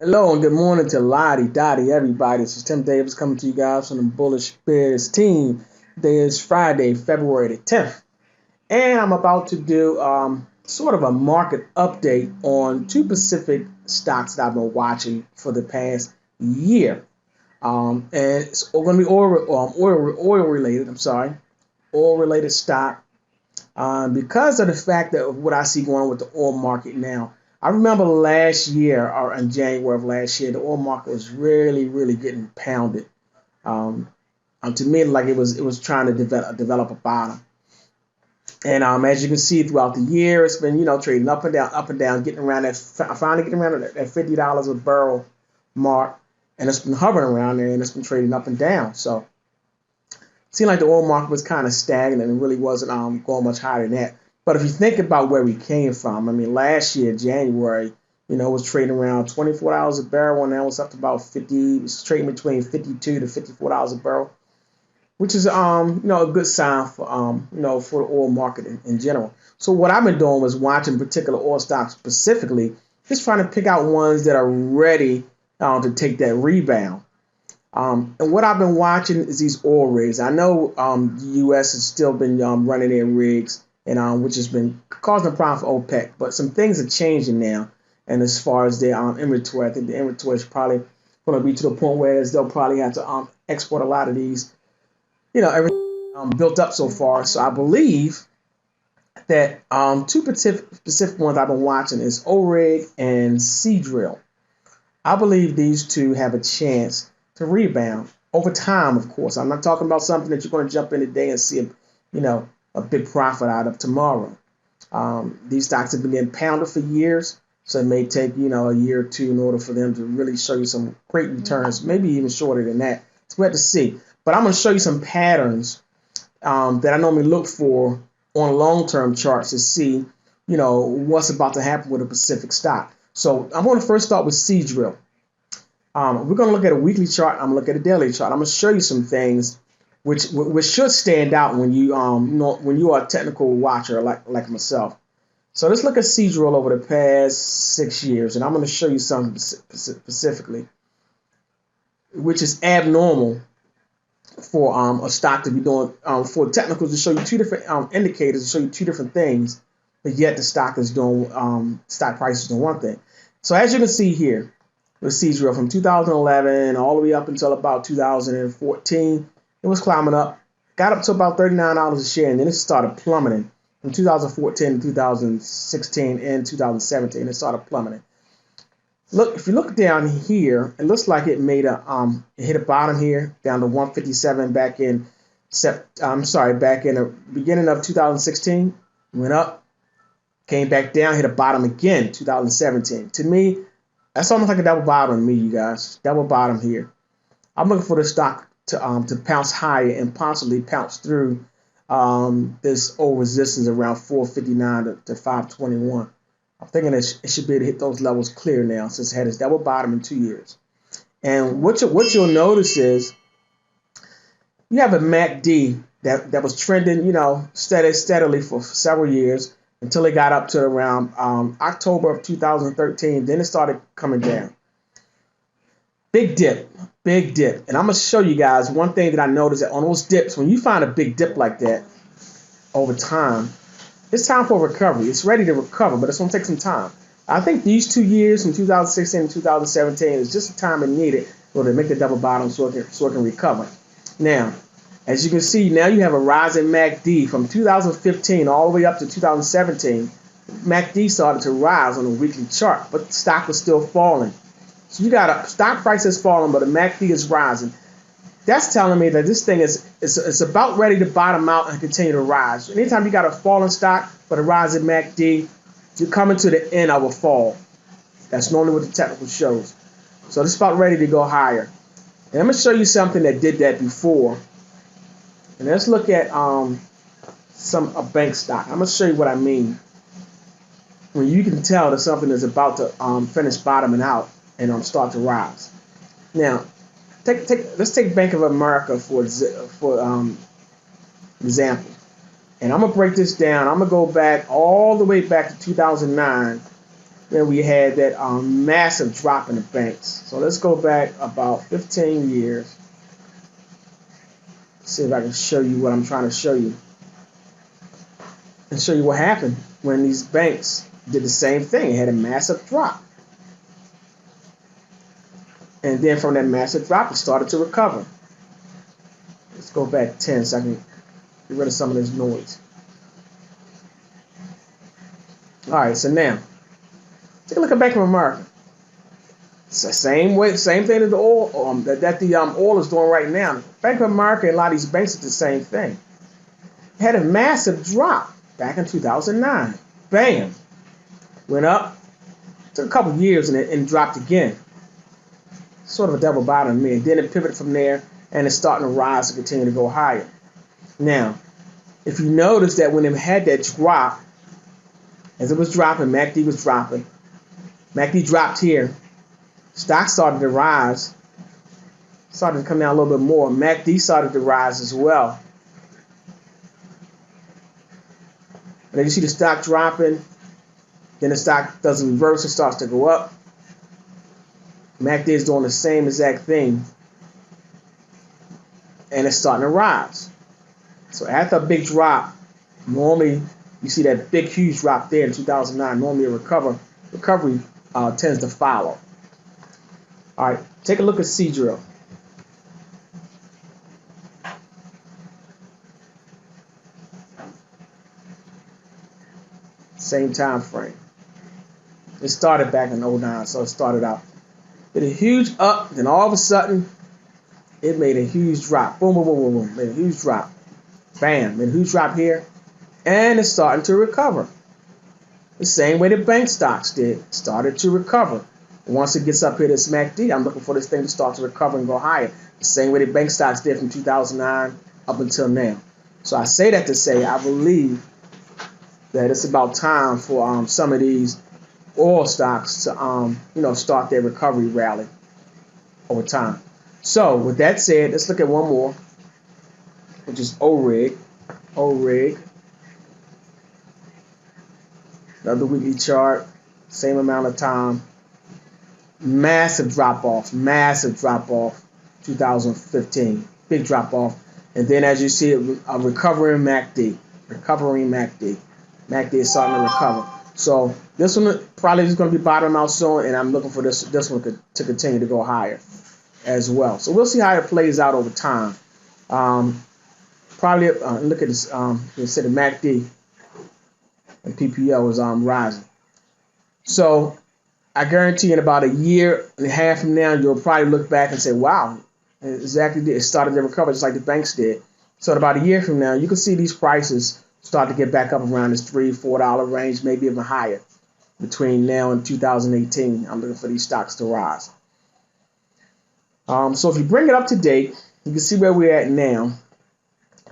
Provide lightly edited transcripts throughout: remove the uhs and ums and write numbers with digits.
Hello and good morning to Lottie, Dottie, everybody. This is Tim Davis coming to you guys from the Bullish Bears team. Today is Friday, February the 10th, and I'm about to do sort of a market update on two specific stocks that I've been watching for the past year. And it's going to be oil related. I'm sorry, oil related stock because of the fact that what I see going on with the oil market now. I remember last year, or in January of last year, the oil market was really getting pounded. Um, to me, like it was trying to develop a bottom. And as you can see throughout the year, it's been trading up and down, getting around that finally getting around that $50 a barrel mark, and it's been hovering around there, and it's been trading up and down. So seemed like the oil market was kind of stagnant and really wasn't going much higher than that. But if you think about where we came from, I mean, last year, January, was trading around $24 a barrel, and now it's up to about 50. It's trading between $52 to $54 a barrel, which is a good sign for for the oil market in general. So what I've been doing was watching particular oil stocks specifically, just trying to pick out ones that are ready to take that rebound. And what I've been watching is these oil rigs. I know the U.S. has still been running their rigs, and which has been causing a problem for OPEC. But some things are changing now. And as far as their inventory, I think the inventory is probably going to be to the point where they'll probably have to export a lot of these, everything built up so far. So I believe that two specific ones I've been watching is ORIG and SDRL. I believe these two have a chance to rebound over time, of course. I'm not talking about something that you're going to jump in today and see a big profit out of tomorrow. These stocks have been getting pounded for years, so it may take a year or two in order for them to really show you some great returns, maybe even shorter than that. It's weird to see. But I'm going to show you some patterns that I normally look for on long-term charts to see what's about to happen with a specific stock. So I'm going to first start with SDRL. We're going to look at a weekly chart. I'm going to look at a daily chart. I'm going to show you some things which should stand out when you when you are a technical watcher like myself. So let's look at SDRL over the past 6 years, and I'm going to show you something specifically, which is abnormal for a stock to be doing for technicals to show you two different indicators to show you two different things, but yet the stock is doing stock price is doing one thing. So as you can see here, with SDRL from 2011 all the way up until about 2014, it was climbing up, got up to about $39 a share, and then it started plummeting from 2014 to 2016 and 2017. It started plummeting. Look, if you look down here, it looks like it made it hit a bottom here down to 157 back in back in the beginning of 2016. Went up, came back down, hit a bottom again 2017. To me, that's almost like a double bottom to me, you guys. Double bottom here. I'm looking for the stock to pounce higher and possibly pounce through this old resistance around 459 to 521. I'm thinking it should be able to hit those levels clear now since it had its double bottom in 2 years. And what you'll notice is you have a MACD that was trending, steadily for several years until it got up to around October of 2013. Then it started coming down. Big dip. And I'm going to show you guys one thing that I noticed that on those dips, when you find a big dip like that over time, it's time for recovery. It's ready to recover, but it's going to take some time. I think these 2 years from 2016 to 2017 is just the time it needed for to make the double bottom so it can recover. Now, as you can see, now you have a rising MACD from 2015 all the way up to 2017. MACD started to rise on a weekly chart, but the stock was still falling. So you got a stock price is falling, but the MACD is rising. That's telling me that this thing is about ready to bottom out and continue to rise. Anytime you got a falling stock but a rising MACD, you're coming to the end of a fall. That's normally what the technical shows. So this is about ready to go higher. And I'm going to show you something that did that before. And let's look at a bank stock. I'm going to show you what I mean. When you can tell that something is about to finish bottoming out and start to rise. Now, let's take Bank of America for example. And I'm going to break this down. I'm going to go back all the way back to 2009 then we had that massive drop in the banks. So let's go back about 15 years. See if I can show you what I'm trying to show you. And show you what happened when these banks did the same thing. It had a massive drop. And then from that massive drop, it started to recover. Let's go back 10 so I can get rid of some of this noise. All right, so now, take a look at Bank of America. It's the same way, same thing that the oil the oil is doing right now. Bank of America and a lot of these banks did the same thing. It had a massive drop back in 2009. Bam, went up. Took a couple years and dropped again. Sort of a double bottom to me. And then it pivoted from there and it's starting to rise and continue to go higher. Now, if you notice that when it had that drop, as it was dropping, MACD was dropping. MACD dropped here. Stock started to rise. Started to come down a little bit more. MACD started to rise as well. And then you see the stock dropping. Then the stock does a reverse and starts to go up. MACD is doing the same exact thing. And it's starting to rise. So after a big drop, normally you see that big, huge drop there in 2009. Normally a recovery tends to follow. All right, take a look at SDRL. Same time frame. It started back in 09, so it started out. Did a huge up, then all of a sudden, it made a huge drop. Boom, boom, boom, boom, boom. Made a huge drop. Bam, made a huge drop here. And it's starting to recover. The same way the bank stocks did. Started to recover. Once it gets up here to this MACD, I'm looking for this thing to start to recover and go higher. The same way the bank stocks did from 2009 up until now. So I say that to say I believe that it's about time for some of these oil stocks to start their recovery rally over time. So with that said, let's look at one more, which is ORIG. ORIG. Another weekly chart, same amount of time. Massive drop off, 2015, big drop off. And then as you see, a recovering MACD, MACD is starting to recover. So this one probably is going to be bottom out soon, and I'm looking for this one to continue to go higher as well. So we'll see how it plays out over time. Probably look at this. You see the MACD and PPO is rising. So I guarantee in about a year and a half from now, you'll probably look back and say, "Wow, exactly, it started to recover just like the banks did." So in about a year from now, you can see these prices start to get back up around this $3-4 range, maybe even higher. Between now and 2018, I'm looking for these stocks to rise. So if you bring it up to date, you can see where we're at now.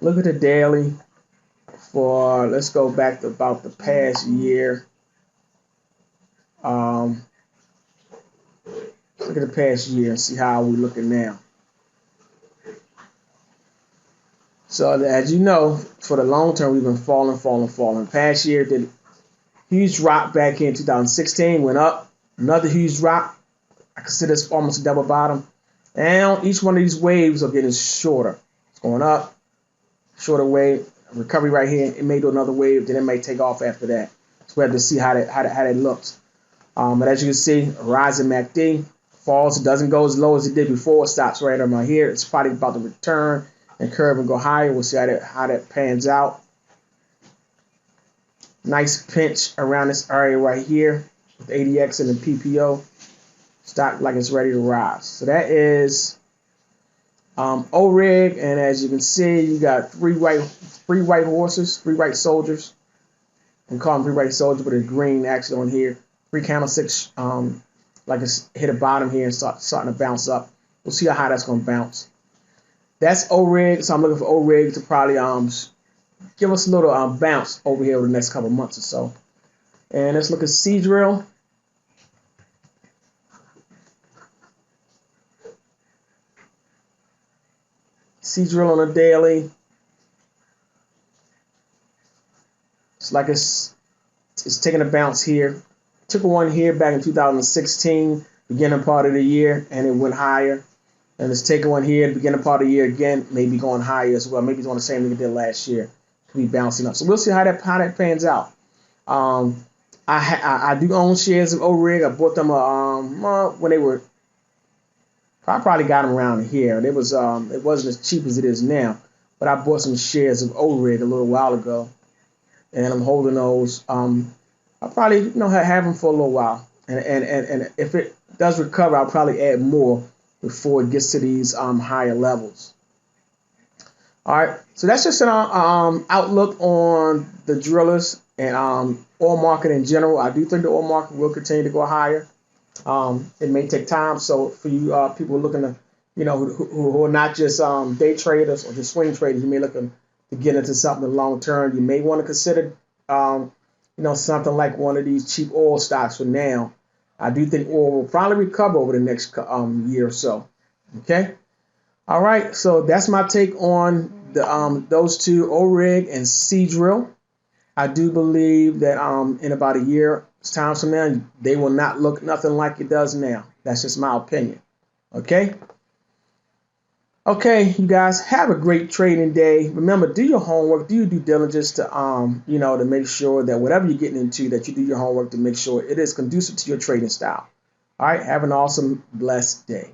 Look at the daily for, let's go back to about the past year. Look at the past year and see how we're looking now. So as you know, for the long term, we've been falling. Past year did a huge drop back in 2016, went up, another huge drop. I consider this almost a double bottom. And each one of these waves are getting shorter. It's going up, shorter wave, recovery right here. It may do another wave, then it may take off after that. So we have to see how that looks. But as you can see, a rise in MACD, falls, it doesn't go as low as it did before, it stops right around here. It's probably about to return and curve and go higher. We'll see how that pans out. Nice pinch around this area right here with ADX and the PPO. Stock like it's ready to rise. So that is ORIG, and as you can see, you got three white soldiers. We call them three white soldiers, but it's green actually on here. 3 candlesticks, like it's hit a bottom here and starting to bounce up. We'll see how high that's going to bounce. That's ORIG, so I'm looking for ORIG to probably give us a little bounce over here over the next couple months or so. And let's look at SDRL. SDRL on a daily. It's like it's taking a bounce here. took one here back in 2016, beginning part of the year, and it went higher. And it's taking one here, beginning part of the year again, maybe going higher as well. Maybe it's on the same thing it did last year. Could be bouncing up. So we'll see how that pans out. I do own shares of ORIG. I bought them when they were. I probably got them around here. It wasn't as cheap as it is now, but I bought some shares of ORIG a little while ago, and I'm holding those. I'll probably have them for a little while, and if it does recover, I'll probably add more before it gets to these higher levels. All right, so that's just an outlook on the drillers and oil market in general. I do think the oil market will continue to go higher. It may take time. So for you people looking to, who are not just day traders or just swing traders, you may looking to get into something long term. You may want to consider, something like one of these cheap oil stocks for now. I do think oil will probably recover over the next year or so. Okay. All right. So that's my take on those two, ORIG and SDRL. I do believe that in about a year's time from now, they will not look nothing like it does now. That's just my opinion. Okay? Okay, you guys, have a great trading day. Remember, do your homework, do your due diligence to to make sure that whatever you're getting into, that you do your homework to make sure it is conducive to your trading style. All right, have an awesome, blessed day.